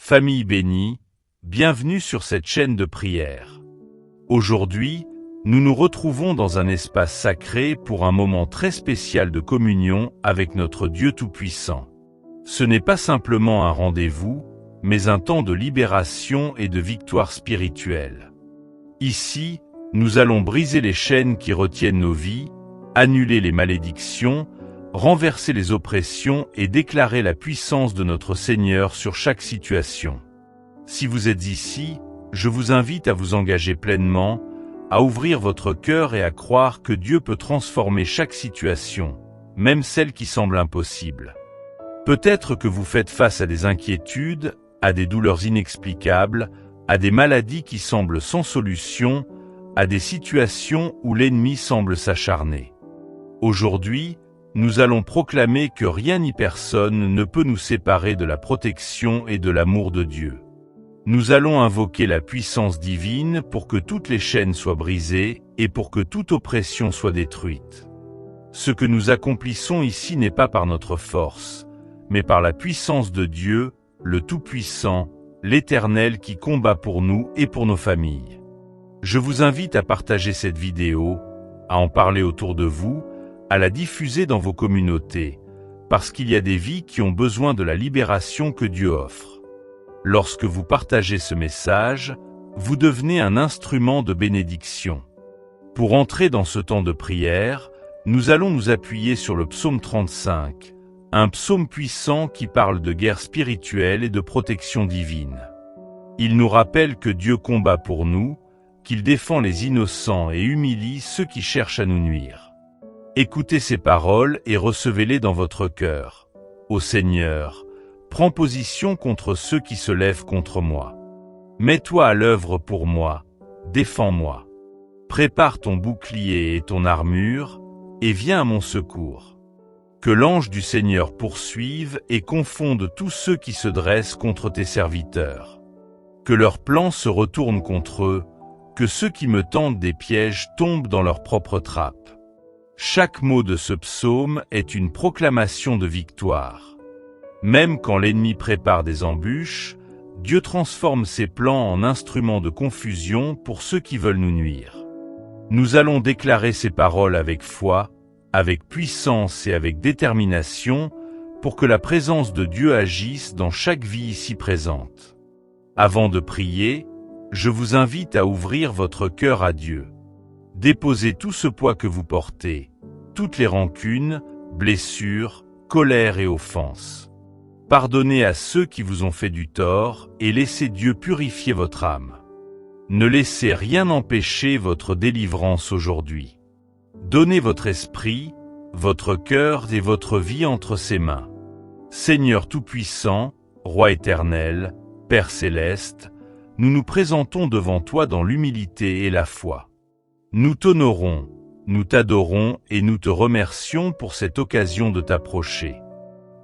Famille bénie, bienvenue sur cette chaîne de prière. Aujourd'hui, nous nous retrouvons dans un espace sacré pour un moment très spécial de communion avec notre Dieu Tout-Puissant. Ce n'est pas simplement un rendez-vous, mais un temps de libération et de victoire spirituelle. Ici, nous allons briser les chaînes qui retiennent nos vies, annuler les malédictions, renverser les oppressions et déclarer la puissance de notre Seigneur sur chaque situation. Si vous êtes ici, je vous invite à vous engager pleinement, à ouvrir votre cœur et à croire que Dieu peut transformer chaque situation, même celle qui semble impossible. Peut-être que vous faites face à des inquiétudes, à des douleurs inexplicables, à des maladies qui semblent sans solution, à des situations où l'ennemi semble s'acharner. Aujourd'hui, nous allons proclamer que rien ni personne ne peut nous séparer de la protection et de l'amour de Dieu. Nous allons invoquer la puissance divine pour que toutes les chaînes soient brisées et pour que toute oppression soit détruite. Ce que nous accomplissons ici n'est pas par notre force, mais par la puissance de Dieu, le Tout-Puissant, l'Éternel qui combat pour nous et pour nos familles. Je vous invite à partager cette vidéo, à en parler autour de vous, à la diffuser dans vos communautés, parce qu'il y a des vies qui ont besoin de la libération que Dieu offre. Lorsque vous partagez ce message, vous devenez un instrument de bénédiction. Pour entrer dans ce temps de prière, nous allons nous appuyer sur le psaume 35, un psaume puissant qui parle de guerre spirituelle et de protection divine. Il nous rappelle que Dieu combat pour nous, qu'il défend les innocents et humilie ceux qui cherchent à nous nuire. Écoutez ces paroles et recevez-les dans votre cœur. Ô Seigneur, prends position contre ceux qui se lèvent contre moi. Mets-toi à l'œuvre pour moi, défends-moi. Prépare ton bouclier et ton armure, et viens à mon secours. Que l'ange du Seigneur poursuive et confonde tous ceux qui se dressent contre tes serviteurs. Que leurs plans se retournent contre eux, que ceux qui me tendent des pièges tombent dans leurs propres trappes. Chaque mot de ce psaume est une proclamation de victoire. Même quand l'ennemi prépare des embûches, Dieu transforme ses plans en instruments de confusion pour ceux qui veulent nous nuire. Nous allons déclarer ces paroles avec foi, avec puissance et avec détermination pour que la présence de Dieu agisse dans chaque vie ici présente. Avant de prier, je vous invite à ouvrir votre cœur à Dieu. Déposez tout ce poids que vous portez, toutes les rancunes, blessures, colères et offenses. Pardonnez à ceux qui vous ont fait du tort et laissez Dieu purifier votre âme. Ne laissez rien empêcher votre délivrance aujourd'hui. Donnez votre esprit, votre cœur et votre vie entre ses mains. Seigneur Tout-Puissant, Roi éternel, Père céleste, nous nous présentons devant toi dans l'humilité et la foi. Nous t'honorons, nous t'adorons et nous te remercions pour cette occasion de t'approcher.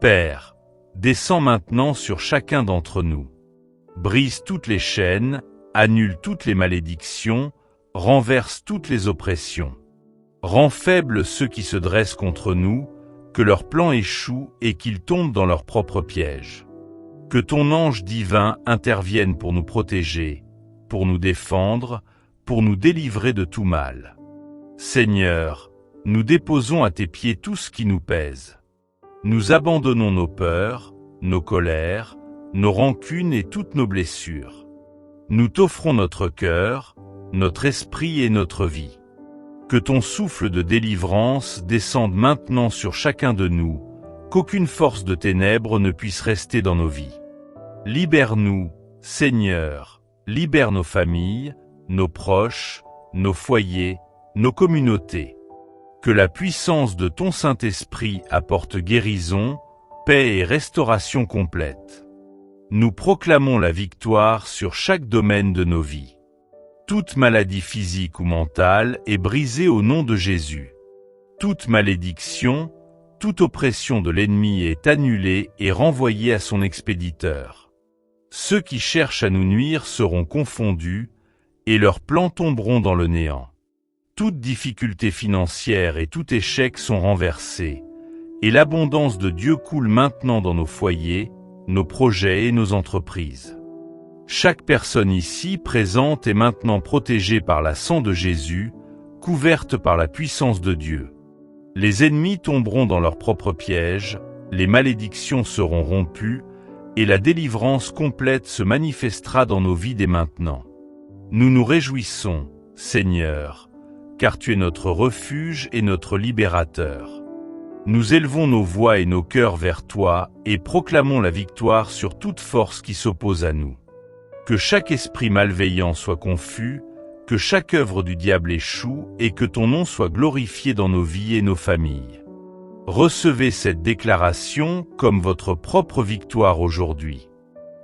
Père, descends maintenant sur chacun d'entre nous. Brise toutes les chaînes, annule toutes les malédictions, renverse toutes les oppressions. Rends faibles ceux qui se dressent contre nous, que leurs plans échouent et qu'ils tombent dans leurs propres pièges. Que ton ange divin intervienne pour nous protéger, pour nous défendre, pour nous délivrer de tout mal. Seigneur, nous déposons à tes pieds tout ce qui nous pèse. Nous abandonnons nos peurs, nos colères, nos rancunes et toutes nos blessures. Nous t'offrons notre cœur, notre esprit et notre vie. Que ton souffle de délivrance descende maintenant sur chacun de nous, qu'aucune force de ténèbres ne puisse rester dans nos vies. Libère-nous, Seigneur, libère nos familles, nos proches, nos foyers, nos communautés. Que la puissance de ton Saint-Esprit apporte guérison, paix et restauration complète. Nous proclamons la victoire sur chaque domaine de nos vies. Toute maladie physique ou mentale est brisée au nom de Jésus. Toute malédiction, toute oppression de l'ennemi est annulée et renvoyée à son expéditeur. Ceux qui cherchent à nous nuire seront confondus, et leurs plans tomberont dans le néant. Toute difficulté financière et tout échec sont renversés, et l'abondance de Dieu coule maintenant dans nos foyers, nos projets et nos entreprises. Chaque personne ici présente est maintenant protégée par la sang de Jésus, couverte par la puissance de Dieu. Les ennemis tomberont dans leur propre piège, les malédictions seront rompues, et la délivrance complète se manifestera dans nos vies dès maintenant. Nous nous réjouissons, Seigneur, car tu es notre refuge et notre libérateur. Nous élevons nos voix et nos cœurs vers toi et proclamons la victoire sur toute force qui s'oppose à nous. Que chaque esprit malveillant soit confus, que chaque œuvre du diable échoue et que ton nom soit glorifié dans nos vies et nos familles. Recevez cette déclaration comme votre propre victoire aujourd'hui.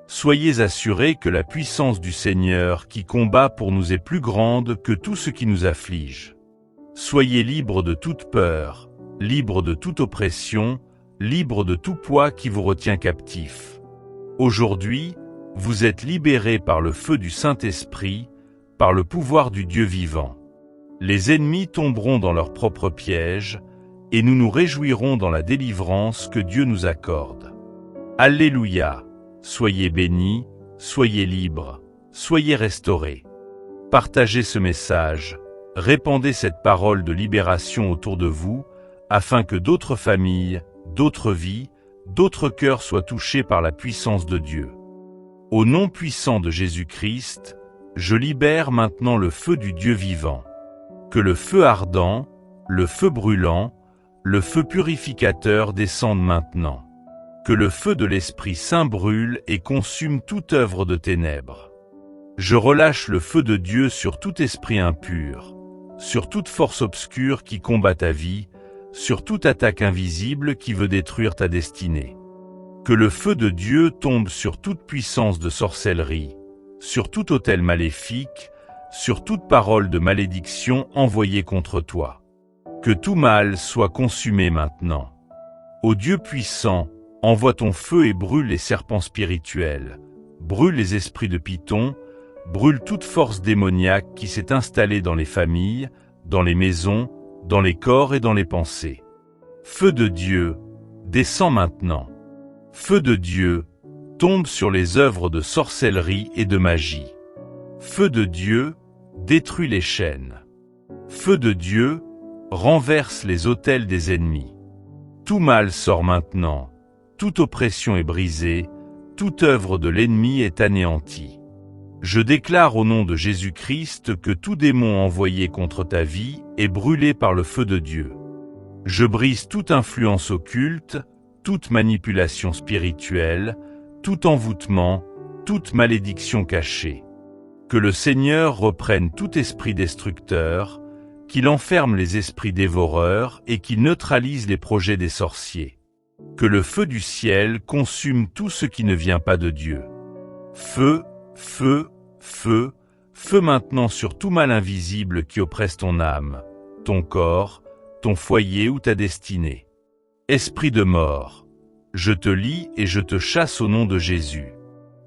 Soyez assurés que la puissance du Seigneur qui combat pour nous est plus grande que tout ce qui nous afflige. Soyez libres de toute peur, libres de toute oppression, libres de tout poids qui vous retient captif. Aujourd'hui, vous êtes libérés par le feu du Saint-Esprit, par le pouvoir du Dieu vivant. Les ennemis tomberont dans leur propre piège, et nous nous réjouirons dans la délivrance que Dieu nous accorde. Alléluia! Soyez bénis, soyez libres, soyez restaurés. Partagez ce message, répandez cette parole de libération autour de vous, afin que d'autres familles, d'autres vies, d'autres cœurs soient touchés par la puissance de Dieu. Au nom puissant de Jésus-Christ, je libère maintenant le feu du Dieu vivant. Que le feu ardent, le feu brûlant, le feu purificateur descende maintenant. Que le feu de l'Esprit Saint brûle et consume toute œuvre de ténèbres. Je relâche le feu de Dieu sur tout esprit impur, sur toute force obscure qui combat ta vie, sur toute attaque invisible qui veut détruire ta destinée. Que le feu de Dieu tombe sur toute puissance de sorcellerie, sur tout autel maléfique, sur toute parole de malédiction envoyée contre toi. Que tout mal soit consumé maintenant. Ô Dieu puissant, envoie ton feu et brûle les serpents spirituels, brûle les esprits de Python, brûle toute force démoniaque qui s'est installée dans les familles, dans les maisons, dans les corps et dans les pensées. Feu de Dieu, descends maintenant. Feu de Dieu, tombe sur les œuvres de sorcellerie et de magie. Feu de Dieu, détruis les chaînes. Feu de Dieu, renverse les autels des ennemis. Tout mal sort maintenant, toute oppression est brisée, toute œuvre de l'ennemi est anéantie. Je déclare au nom de Jésus-Christ que tout démon envoyé contre ta vie est brûlé par le feu de Dieu. Je brise toute influence occulte, toute manipulation spirituelle, tout envoûtement, toute malédiction cachée. Que le Seigneur reprenne tout esprit destructeur, qu'il enferme les esprits dévoreurs et qu'il neutralise les projets des sorciers. Que le feu du ciel consume tout ce qui ne vient pas de Dieu. Feu, feu, feu, feu maintenant sur tout mal invisible qui oppresse ton âme, ton corps, ton foyer ou ta destinée. Esprit de mort, je te lie et je te chasse au nom de Jésus.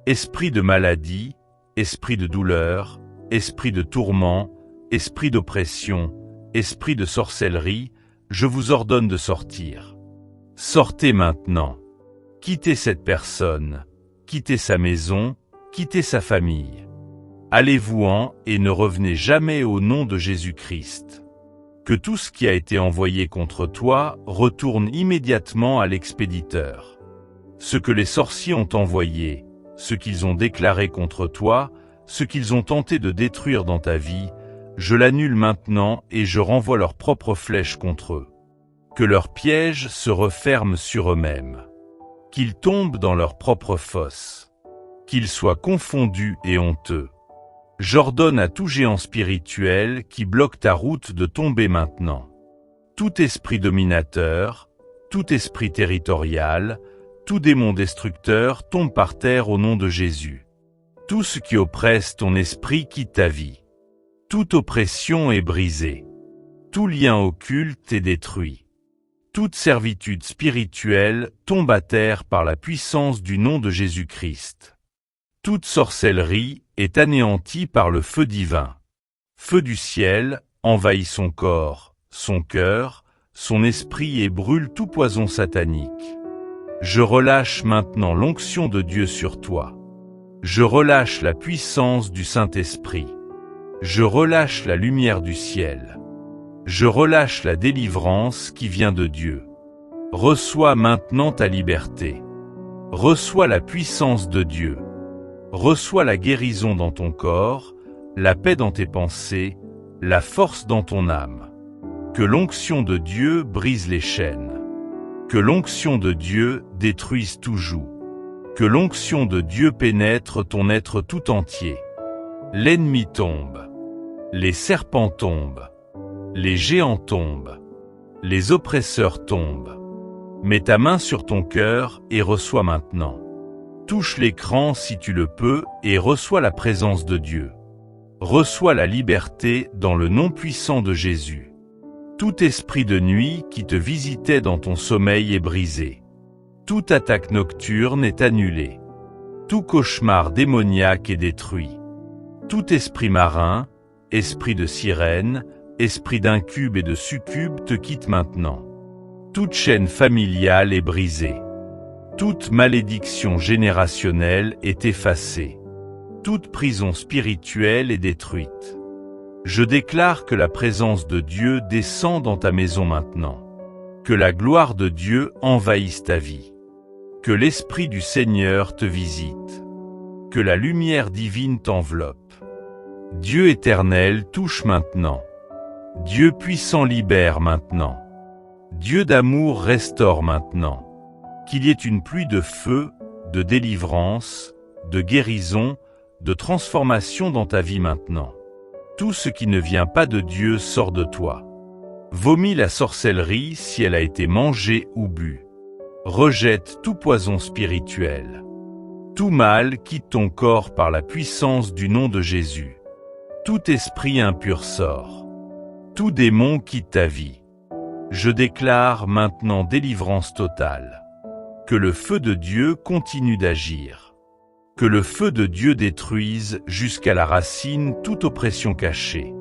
Esprit de maladie, esprit de douleur, esprit de tourment, esprit d'oppression, esprit de sorcellerie, je vous ordonne de sortir. Sortez maintenant. Quittez cette personne, quittez sa maison, quittez sa famille. Allez-vous-en et ne revenez jamais au nom de Jésus-Christ. Que tout ce qui a été envoyé contre toi retourne immédiatement à l'expéditeur. Ce que les sorciers ont envoyé, ce qu'ils ont déclaré contre toi, ce qu'ils ont tenté de détruire dans ta vie, je l'annule maintenant et je renvoie leurs propres flèches contre eux. Que leurs pièges se referment sur eux-mêmes. Qu'ils tombent dans leur propre fosse. Qu'ils soient confondus et honteux. J'ordonne à tout géant spirituel qui bloque ta route de tomber maintenant. Tout esprit dominateur, tout esprit territorial, tout démon destructeur tombe par terre au nom de Jésus. Tout ce qui oppresse ton esprit quitte ta vie. Toute oppression est brisée. Tout lien occulte est détruit. Toute servitude spirituelle tombe à terre par la puissance du nom de Jésus-Christ. Toute sorcellerie est anéantie par le feu divin. Feu du ciel envahit son corps, son cœur, son esprit et brûle tout poison satanique. Je relâche maintenant l'onction de Dieu sur toi. Je relâche la puissance du Saint-Esprit. Je relâche la lumière du ciel. Je relâche la délivrance qui vient de Dieu. Reçois maintenant ta liberté. Reçois la puissance de Dieu. Reçois la guérison dans ton corps, la paix dans tes pensées, la force dans ton âme. Que l'onction de Dieu brise les chaînes. Que l'onction de Dieu détruise tout joug. Que l'onction de Dieu pénètre ton être tout entier. L'ennemi tombe. Les serpents tombent. Les géants tombent. Les oppresseurs tombent. Mets ta main sur ton cœur et reçois maintenant. Touche l'écran si tu le peux et reçois la présence de Dieu. Reçois la liberté dans le nom puissant de Jésus. Tout esprit de nuit qui te visitait dans ton sommeil est brisé. Toute attaque nocturne est annulée. Tout cauchemar démoniaque est détruit. Tout esprit marin, esprit de sirène, esprit d'incube et de succube te quitte maintenant. Toute chaîne familiale est brisée. Toute malédiction générationnelle est effacée. Toute prison spirituelle est détruite. Je déclare que la présence de Dieu descend dans ta maison maintenant. Que la gloire de Dieu envahisse ta vie. Que l'Esprit du Seigneur te visite. Que la lumière divine t'enveloppe. Dieu éternel touche maintenant. Dieu puissant libère maintenant. Dieu d'amour restaure maintenant. Qu'il y ait une pluie de feu, de délivrance, de guérison, de transformation dans ta vie maintenant. Tout ce qui ne vient pas de Dieu sort de toi. Vomis la sorcellerie si elle a été mangée ou bue. Rejette tout poison spirituel. Tout mal quitte ton corps par la puissance du nom de Jésus. Tout esprit impur sort. Tout démon quitte ta vie. Je déclare maintenant délivrance totale. Que le feu de Dieu continue d'agir. Que le feu de Dieu détruise jusqu'à la racine toute oppression cachée.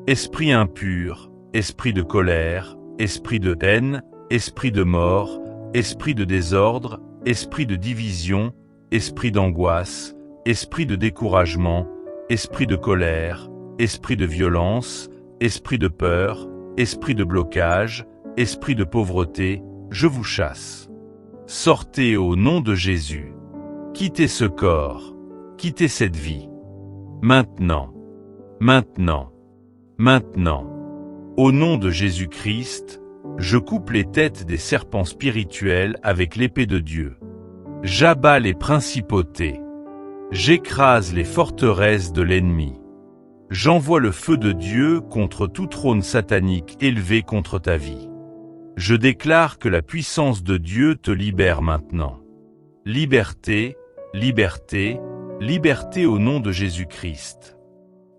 Esprit impur, esprit de colère, esprit de haine, esprit de mort, esprit de désordre, esprit de division, esprit d'angoisse, esprit de découragement, esprit de colère, esprit de violence, esprit de peur, esprit de blocage, esprit de pauvreté, je vous chasse. Sortez au nom de Jésus. Quittez ce corps, quittez cette vie. Maintenant, maintenant, maintenant. Au nom de Jésus-Christ, je coupe les têtes des serpents spirituels avec l'épée de Dieu. J'abats les principautés. J'écrase les forteresses de l'ennemi. J'envoie le feu de Dieu contre tout trône satanique élevé contre ta vie. Je déclare que la puissance de Dieu te libère maintenant. Liberté, liberté, liberté au nom de Jésus-Christ.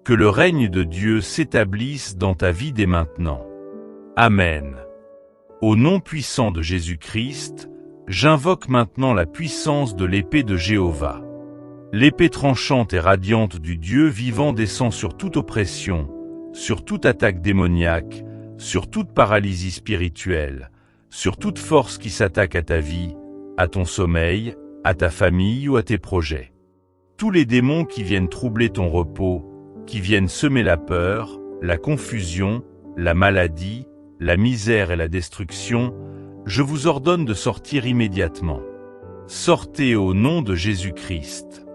Que le règne de Dieu s'établisse dans ta vie dès maintenant. Amen. Au nom puissant de Jésus-Christ, j'invoque maintenant la puissance de l'épée de Jéhovah. L'épée tranchante et radiante du Dieu vivant descend sur toute oppression, sur toute attaque démoniaque, sur toute paralysie spirituelle, sur toute force qui s'attaque à ta vie, à ton sommeil, à ta famille ou à tes projets. Tous les démons qui viennent troubler ton repos, qui viennent semer la peur, la confusion, la maladie, la misère et la destruction, je vous ordonne de sortir immédiatement. Sortez au nom de Jésus-Christ.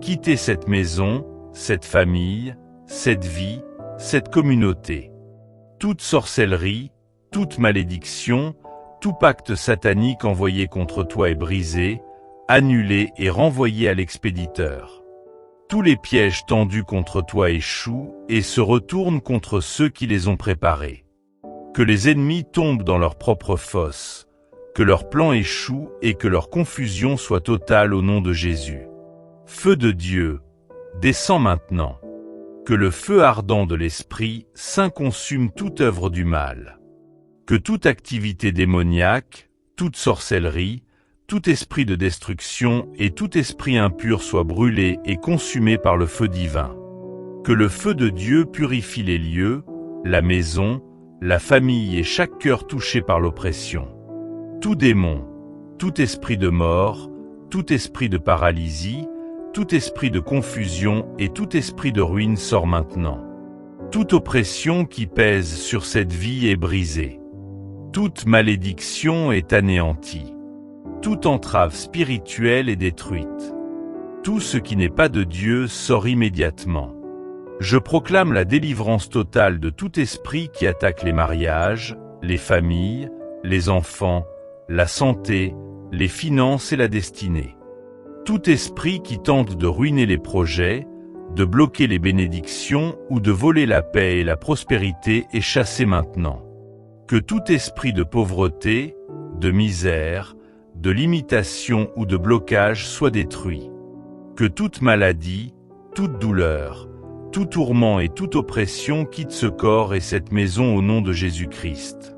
Quittez cette maison, cette famille, cette vie, cette communauté. Toute sorcellerie, toute malédiction, tout pacte satanique envoyé contre toi est brisé, annulé et renvoyé à l'expéditeur. Tous les pièges tendus contre toi échouent et se retournent contre ceux qui les ont préparés. Que les ennemis tombent dans leur propre fosse, que leurs plans échouent et que leur confusion soit totale au nom de Jésus. Feu de Dieu, descends maintenant. Que le feu ardent de l'Esprit Saint consume toute œuvre du mal. Que toute activité démoniaque, toute sorcellerie, tout esprit de destruction et tout esprit impur soit brûlé et consumé par le feu divin. Que le feu de Dieu purifie les lieux, la maison, la famille et chaque cœur touché par l'oppression. Tout démon, tout esprit de mort, tout esprit de paralysie, tout esprit de confusion et tout esprit de ruine sort maintenant. Toute oppression qui pèse sur cette vie est brisée. Toute malédiction est anéantie. Toute entrave spirituelle est détruite. Tout ce qui n'est pas de Dieu sort immédiatement. Je proclame la délivrance totale de tout esprit qui attaque les mariages, les familles, les enfants, la santé, les finances et la destinée. Tout esprit qui tente de ruiner les projets, de bloquer les bénédictions ou de voler la paix et la prospérité est chassé maintenant. Que tout esprit de pauvreté, de misère, de limitation ou de blocage soit détruit. Que toute maladie, toute douleur, tout tourment et toute oppression quitte ce corps et cette maison au nom de Jésus-Christ.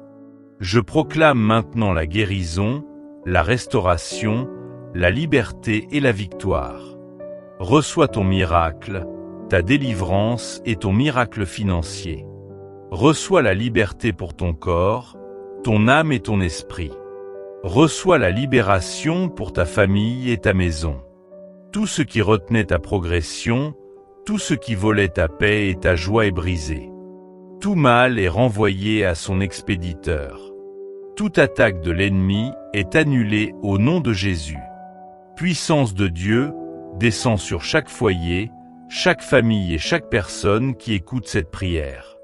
Je proclame maintenant la guérison, la restauration, la liberté et la victoire. Reçois ton miracle, ta délivrance et ton miracle financier. Reçois la liberté pour ton corps, ton âme et ton esprit. Reçois la libération pour ta famille et ta maison. Tout ce qui retenait ta progression, tout ce qui volait ta paix et ta joie est brisé. Tout mal est renvoyé à son expéditeur. Toute attaque de l'ennemi est annulée au nom de Jésus. Puissance de Dieu descend sur chaque foyer, chaque famille et chaque personne qui écoute cette prière.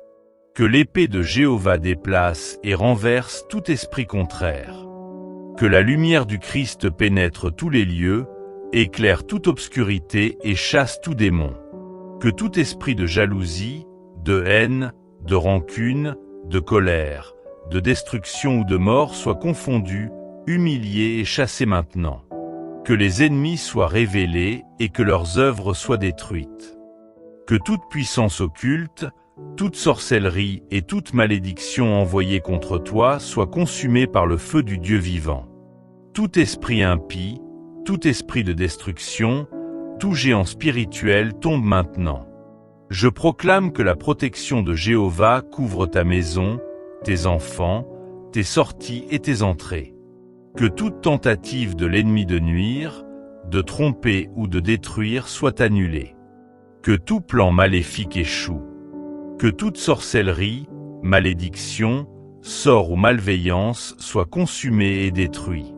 Que l'épée de Jéhovah déplace et renverse tout esprit contraire. Que la lumière du Christ pénètre tous les lieux, éclaire toute obscurité et chasse tout démon. Que tout esprit de jalousie, de haine, de rancune, de colère, de destruction ou de mort soit confondu, humilié et chassé maintenant. Que les ennemis soient révélés et que leurs œuvres soient détruites. Que toute puissance occulte, toute sorcellerie et toute malédiction envoyée contre toi soit consumée par le feu du Dieu vivant. Tout esprit impie, tout esprit de destruction, tout géant spirituel tombe maintenant. Je proclame que la protection de Jéhovah couvre ta maison, tes enfants, tes sorties et tes entrées. Que toute tentative de l'ennemi de nuire, de tromper ou de détruire soit annulée. Que tout plan maléfique échoue. Que toute sorcellerie, malédiction, sort ou malveillance soit consumée et détruit.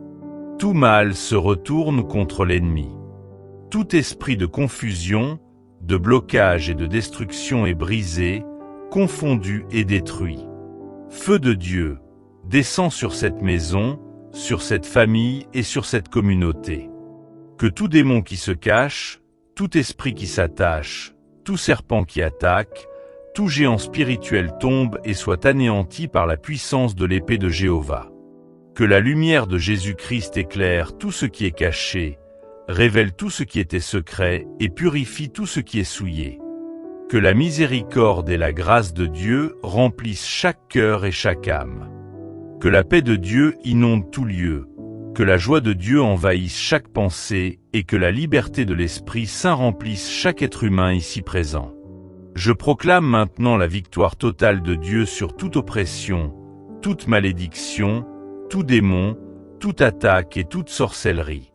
Tout mal se retourne contre l'ennemi. Tout esprit de confusion, de blocage et de destruction est brisé, confondu et détruit. Feu de Dieu, descend sur cette maison, sur cette famille et sur cette communauté. Que tout démon qui se cache, tout esprit qui s'attache, tout serpent qui attaque, tout géant spirituel tombe et soit anéanti par la puissance de l'épée de Jéhovah. Que la lumière de Jésus-Christ éclaire tout ce qui est caché, révèle tout ce qui était secret et purifie tout ce qui est souillé. Que la miséricorde et la grâce de Dieu remplissent chaque cœur et chaque âme. Que la paix de Dieu inonde tout lieu, que la joie de Dieu envahisse chaque pensée et que la liberté de l'Esprit Saint remplisse chaque être humain ici présent. Je proclame maintenant la victoire totale de Dieu sur toute oppression, toute malédiction, tout démon, toute attaque et toute sorcellerie.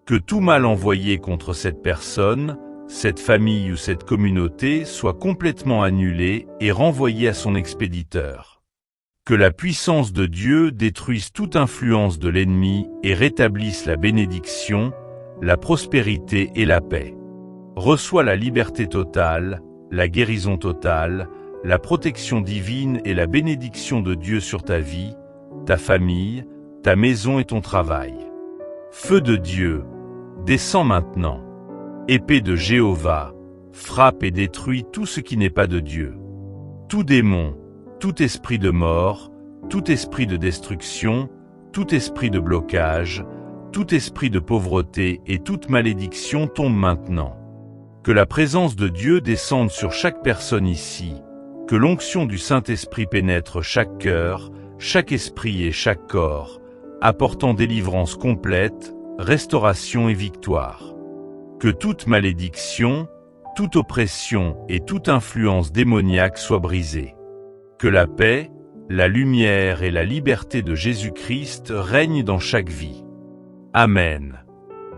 Que tout mal envoyé contre cette personne, cette famille ou cette communauté soit complètement annulé et renvoyé à son expéditeur. Que la puissance de Dieu détruise toute influence de l'ennemi et rétablisse la bénédiction, la prospérité et la paix. Reçois la liberté totale, la guérison totale, la protection divine et la bénédiction de Dieu sur ta vie, ta famille, ta maison et ton travail. Feu de Dieu, descends maintenant. Épée de Jéhovah, frappe et détruit tout ce qui n'est pas de Dieu. Tout démon, tout esprit de mort, tout esprit de destruction, tout esprit de blocage, tout esprit de pauvreté et toute malédiction tombe maintenant. Que la présence de Dieu descende sur chaque personne ici, que l'onction du Saint-Esprit pénètre chaque cœur, chaque esprit et chaque corps, apportant délivrance complète, restauration et victoire. Que toute malédiction, toute oppression et toute influence démoniaque soient brisées. Que la paix, la lumière et la liberté de Jésus-Christ règnent dans chaque vie. Amen.